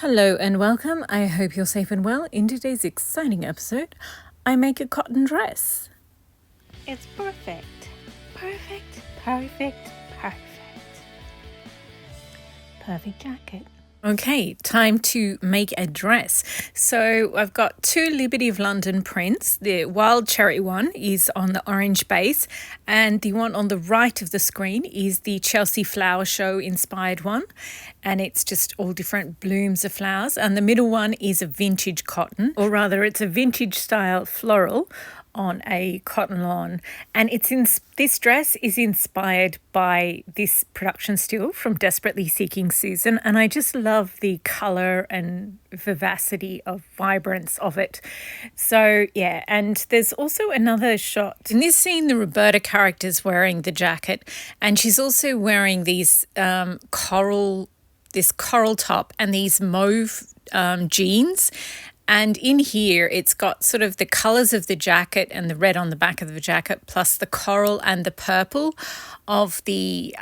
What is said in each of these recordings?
Hello and welcome. I hope you're safe and well. In today's exciting episode, I make a cotton dress. It's perfect. Perfect, perfect, perfect. Perfect jacket. Okay, time to make a dress. So I've got two Liberty of London prints. The wild cherry one is on the orange base, and the one on the right of the screen is the Chelsea Flower Show inspired one. And it's just all different blooms of flowers. And the middle one is a vintage cotton, or rather it's a vintage style floral on a cotton lawn, and this dress is inspired by this production still from Desperately Seeking Susan, and I just love the color and vivacity of vibrance of it. So yeah, and there's also another shot in this scene. The Roberta character's wearing the jacket, and she's also wearing these coral top and these mauve jeans. And in here, it's got sort of the colours of the jacket and the red on the back of the jacket, plus the coral and the purple of the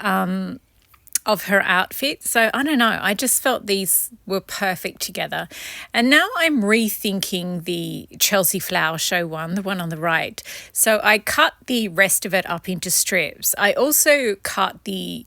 of her outfit. So I don't know, I just felt these were perfect together. And now I'm rethinking the Chelsea Flower Show one, the one on the right. So I cut the rest of it up into strips. I also cut the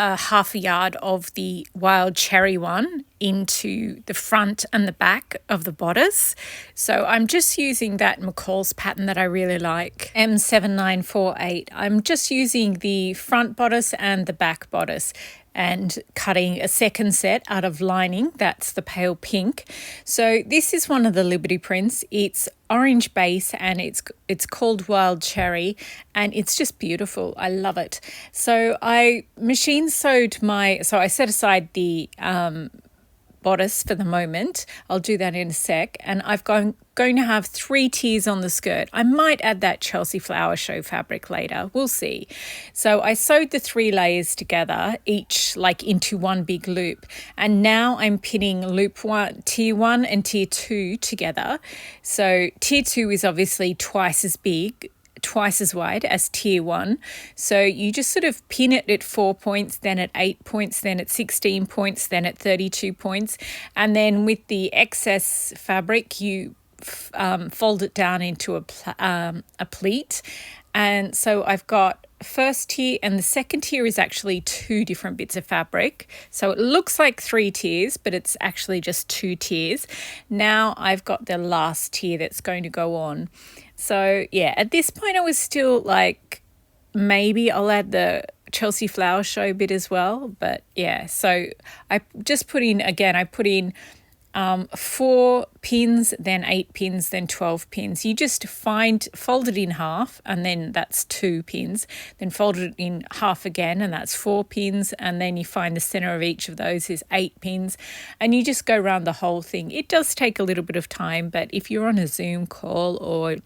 a half a yard of the wild cherry one into the front and the back of the bodice. So I'm just using that McCall's pattern that I really like, M7948. I'm just using the front bodice and the back bodice and cutting a second set out of lining. That's the pale pink. So this is one of the Liberty prints. It's orange base and it's called Wild Cherry, and it's just beautiful. I love it. So I machine sewed I set aside the bodice for the moment. I'll do that in a sec. And I've going to have 3 tiers on the skirt. I might add that Chelsea Flower Show fabric later. We'll see. So I sewed the 3 layers together, each like into one big loop. And now I'm pinning tier 1 and tier 2 together. So tier 2 is obviously twice as wide as tier 1. So you just sort of pin it at 4 points, then at 8 points, then at 16 points, then at 32 points. And then with the excess fabric, you fold it down into a pleat. And so I've got first tier, and the second tier is actually 2 different bits of fabric. So it looks like 3 tiers, but it's actually just 2 tiers. Now I've got the last tier that's going to go on. So yeah, at this point I was still like, maybe I'll add the Chelsea Flower Show bit as well. But yeah, so I just put in 4 pins, then 8 pins, then 12 pins. You just fold it in half, and then that's 2 pins. Then fold it in half again, and that's 4 pins. And then you find the center of each of those is 8 pins. And you just go around the whole thing. It does take a little bit of time, but if you're on a Zoom call or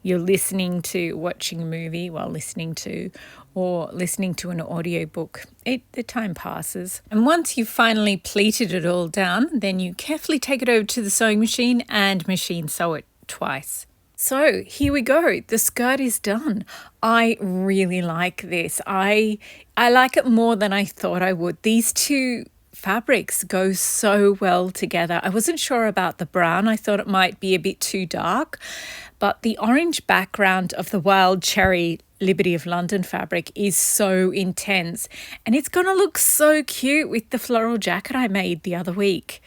you're watching a movie while listening to an audiobook, the time passes. And once you've finally pleated it all down, then you carefully take it over to the sewing machine and machine sew it twice. So here we go. The skirt is done. I really like this. I like it more than I thought I would. These two fabrics go so well together. I wasn't sure about the brown. I thought it might be a bit too dark, but the orange background of the wild cherry Liberty of London fabric is so intense, and it's going to look so cute with the floral jacket I made the other week.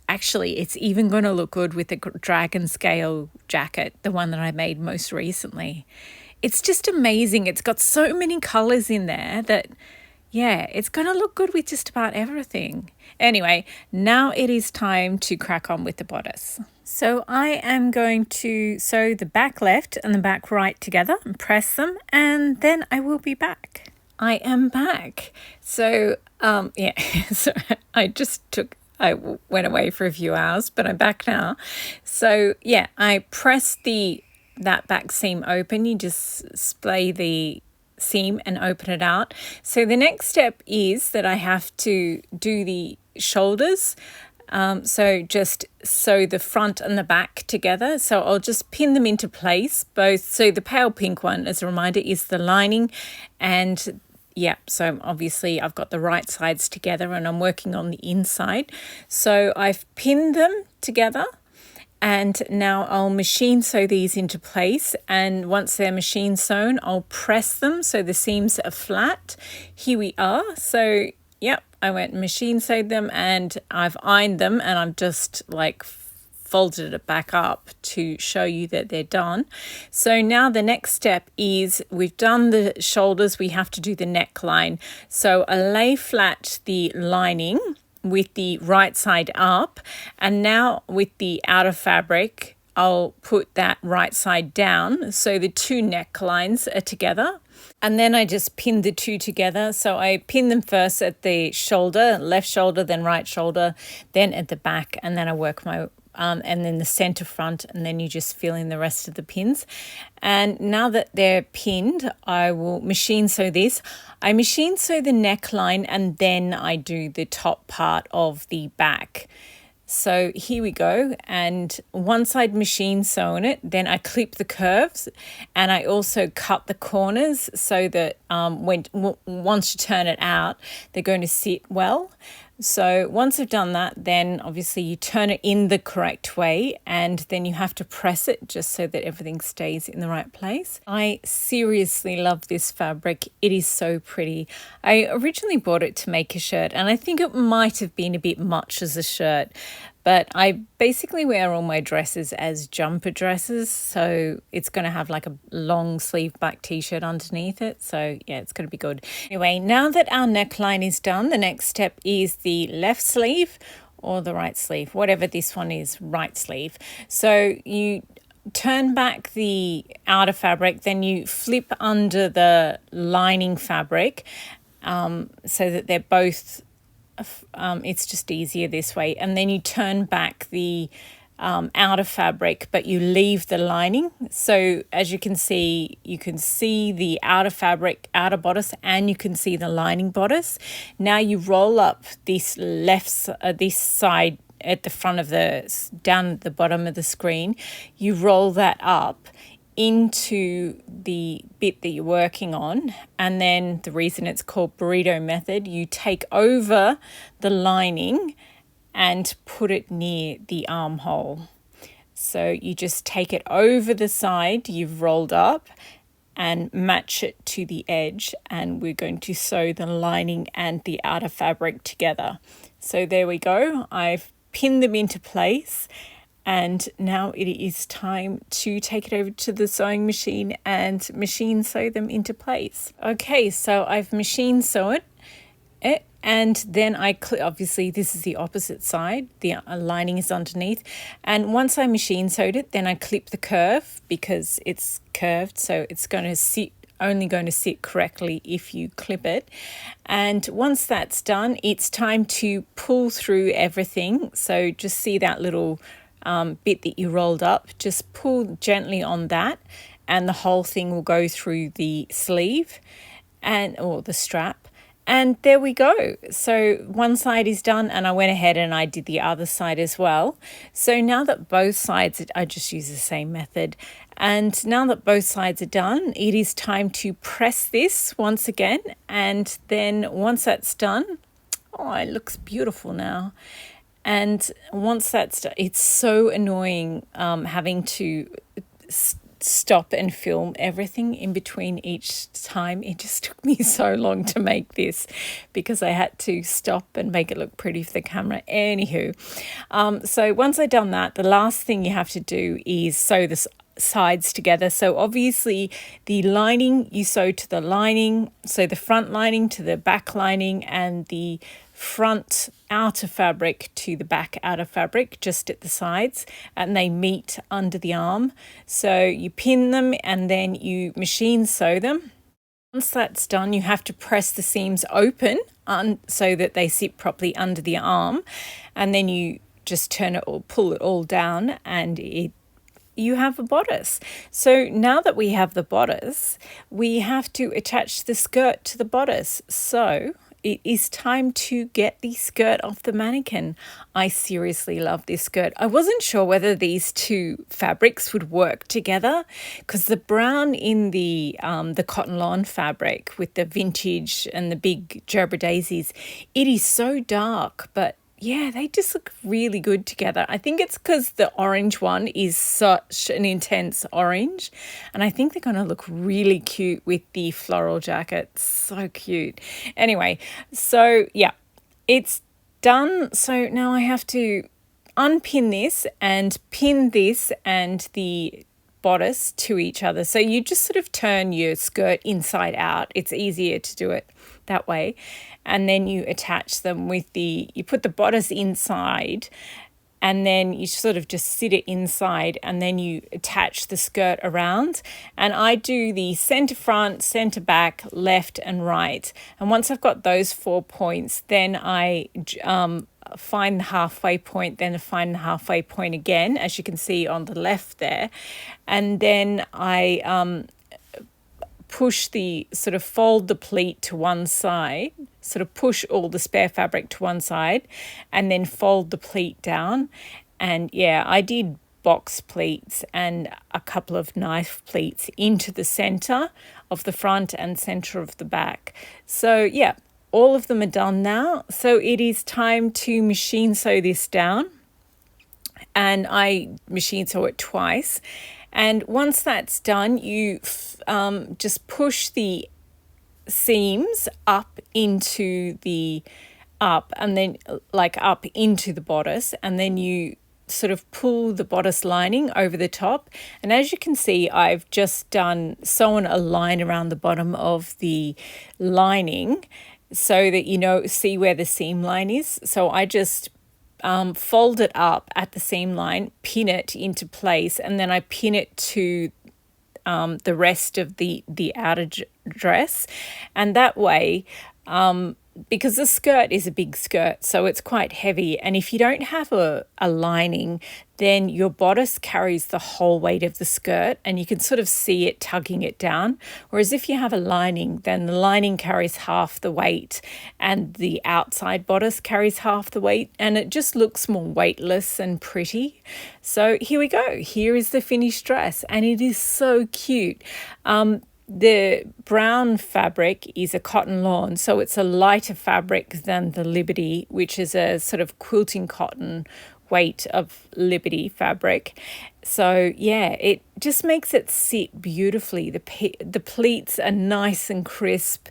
Actually, it's even going to look good with the dragon scale jacket, the one that I made most recently. It's just amazing. It's got so many colors in there that, yeah, it's going to look good with just about everything. Anyway, now it is time to crack on with the bodice. So I am going to sew the back left and the back right together and press them, and then I will be back. I am back. So, so I went away for a few hours, but I'm back now. So yeah, I pressed that back seam open. You just splay the seam and open it out. So the next step is that I have to do the shoulders. So just sew the front and the back together. So I'll just pin them into place both. So the pale pink one, as a reminder, is the lining, and Yeah, so obviously I've got the right sides together and I'm working on the inside. So I've pinned them together and now I'll machine sew these into place, and once they're machine sewn I'll press them so the seams are flat. Here we are. So yep, I went and machine sewed them and I've ironed them, and I've just like folded it back up to show you that they're done. So now the next step is, we've done the shoulders, we have to do the neckline. So I lay flat the lining with the right side up, and now with the outer fabric I'll put that right side down so the two necklines are together. And then I just pinned the two together. So I pinned them first at the shoulder, left shoulder, then right shoulder, then at the back, and then I work my and then the center front, and then you just fill in the rest of the pins. And now that they're pinned, I will machine sew this. I machine sew the neckline and then I do the top part of the back. So here we go, and once I'd machine sewn it, then I clip the curves, and I also cut the corners so that once you turn it out, they're going to sit well. So once I've done that, then obviously you turn it in the correct way, and then you have to press it just so that everything stays in the right place. I seriously love this fabric. It is so pretty. I originally bought it to make a shirt, and I think it might have been a bit much as a shirt, but I basically wear all my dresses as jumper dresses, so it's going to have like a long sleeve black t-shirt underneath it. So yeah, it's going to be good. Anyway, now that our neckline is done, the next step is the left sleeve or the right sleeve, whatever this one is, right sleeve. So you turn back the outer fabric, then you flip under the lining fabric so that they're both it's just easier this way, and then you turn back the outer fabric, but you leave the lining. So as you can see the outer fabric, outer bodice, and you can see the lining bodice. Now you roll up this this side at the front of down at the bottom of the screen. You roll that up into the bit that you're working on, and then the reason it's called burrito method, you take over the lining and put it near the armhole. So you just take it over the side you've rolled up and match it to the edge, and we're going to sew the lining and the outer fabric together. So there we go, I've pinned them into place. And now it is time to take it over to the sewing machine and machine sew them into place. Okay, so I've machine sewn it, and then obviously this is the opposite side, the lining is underneath. And once I machine sewed it, then I clip the curve because it's curved, so it's going to sit, only going to sit correctly if you clip it. And once that's done, it's time to pull through everything. So just see that little bit that you rolled up, just pull gently on that, and the whole thing will go through the sleeve or the strap. And there we go. So one side is done, and I went ahead and I did the other side as well. So now that both sides, I just use the same method. And now that both sides are done, it is time to press this once again. And then once that's done, oh, it looks beautiful now. And once that's done, it's so annoying having to stop and film everything in between each time. It just took me so long to make this because I had to stop and make it look pretty for the camera. Anywho, so once I've done that, the last thing you have to do is sew the sides together. So obviously the lining you sew to the lining, so the front lining to the back lining, and the front outer fabric to the back outer fabric just at the sides, and they meet under the arm. So you pin them and then you machine sew them. Once that's done, you have to press the seams open so that they sit properly under the arm, and then you just turn it or pull it all down, and you have a bodice. So now that we have the bodice, we have to attach the skirt to the bodice. So it is time to get the skirt off the mannequin. I seriously love this skirt. I wasn't sure whether these two fabrics would work together because the brown in the cotton lawn fabric with the vintage and the big Gerber daisies, it is so dark, but yeah, they just look really good together. I think it's because the orange one is such an intense orange. And I think they're going to look really cute with the floral jacket. So cute. Anyway, so yeah, it's done. So now I have to unpin this and pin this and the bodice to each other. So you just sort of turn your skirt inside out. It's easier to do it that way. And then you attach them with you put the bodice inside and then you sort of just sit it inside and then you attach the skirt around. And I do the centre front, centre back, left and right. And once I've got those 4 points, then I find the halfway point, then find the halfway point again, as you can see on the left there. And then I push fold the pleat to one side, sort of push all the spare fabric to one side and then fold the pleat down. And yeah, I did box pleats and a couple of knife pleats into the center of the front and center of the back. So yeah, all of them are done now. So it is time to machine sew this down. And I machine sew it twice. And once that's done, you just push the seams up into the bodice, and then you sort of pull the bodice lining over the top. And as you can see, I've just sewn a line around the bottom of the lining so that see where the seam line is. So I just fold it up at the seam line, pin it into place, and then I pin it to the rest of the outer dress. And that way, because the skirt is a big skirt, so it's quite heavy, and if you don't have a lining, then your bodice carries the whole weight of the skirt and you can sort of see it tugging it down. Whereas if you have a lining, then the lining carries half the weight and the outside bodice carries half the weight, and it just looks more weightless and pretty. So here we go. Here is the finished dress, and it is so cute. The brown fabric is a cotton lawn, so it's a lighter fabric than the Liberty, which is a sort of quilting cotton weight of Liberty fabric. So yeah, it just makes it sit beautifully. The pleats are nice and crisp,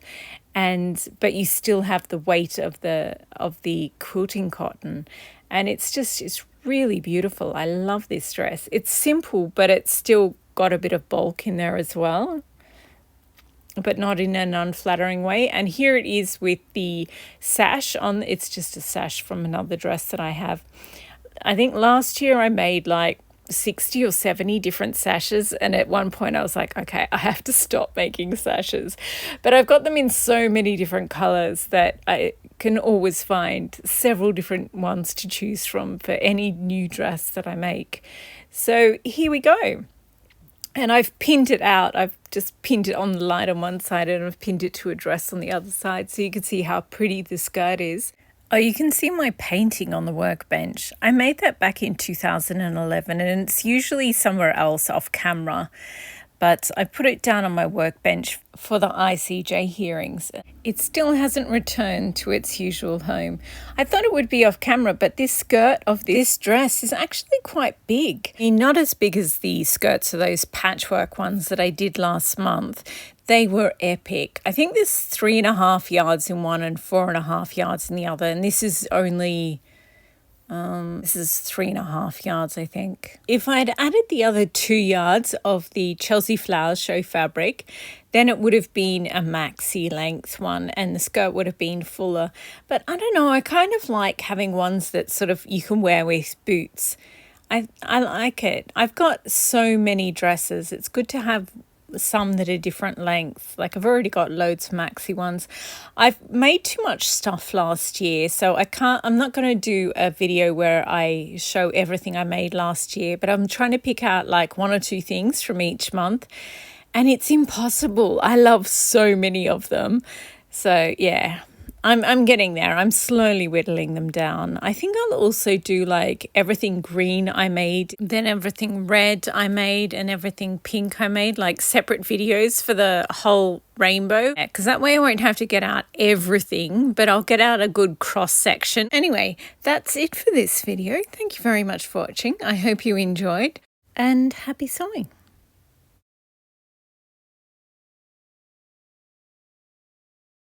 but you still have the weight of the quilting cotton, and it's really beautiful. I love this dress. It's simple, but it's still got a bit of bulk in there as well, but not in an unflattering way. And here it is with the sash on. It's just a sash from another dress that I have. I think last year I made like 60 or 70 different sashes, and at one point I was like, okay, I have to stop making sashes. But I've got them in so many different colors that I can always find several different ones to choose from for any new dress that I make. So here we go. And I've pinned it out. I've just pinned it on the line on one side and I've pinned it to a dress on the other side, so you can see how pretty the skirt is. Oh, you can see my painting on the workbench. I made that back in 2011, and it's usually somewhere else off camera, but I put it down on my workbench for the ICJ hearings. It still hasn't returned to its usual home. I thought it would be off camera, but this skirt of this dress is actually quite big. I mean, not as big as the skirts of those patchwork ones that I did last month. They were epic. I think there's 3.5 yards in one and 4.5 yards in the other, and this is only... this is 3.5 yards, I think. If I had added the other 2 yards of the Chelsea Flowers show fabric, then it would have been a maxi length one and the skirt would have been fuller. But I don't know, I kind of like having ones that sort of you can wear with boots. I like it. I've got so many dresses. It's good to have some that are different lengths. Like I've already got loads of maxi ones. I've made too much stuff last year, so I'm not going to do a video where I show everything I made last year, but I'm trying to pick out like 1 or 2 things from each month, and it's impossible. I love so many of them. So yeah, I'm getting there. I'm slowly whittling them down. I think I'll also do like everything green I made, then everything red I made, and everything pink I made, like separate videos for the whole rainbow, because that way I won't have to get out everything, but I'll get out a good cross section. Anyway, that's it for this video. Thank you very much for watching. I hope you enjoyed, and happy sewing.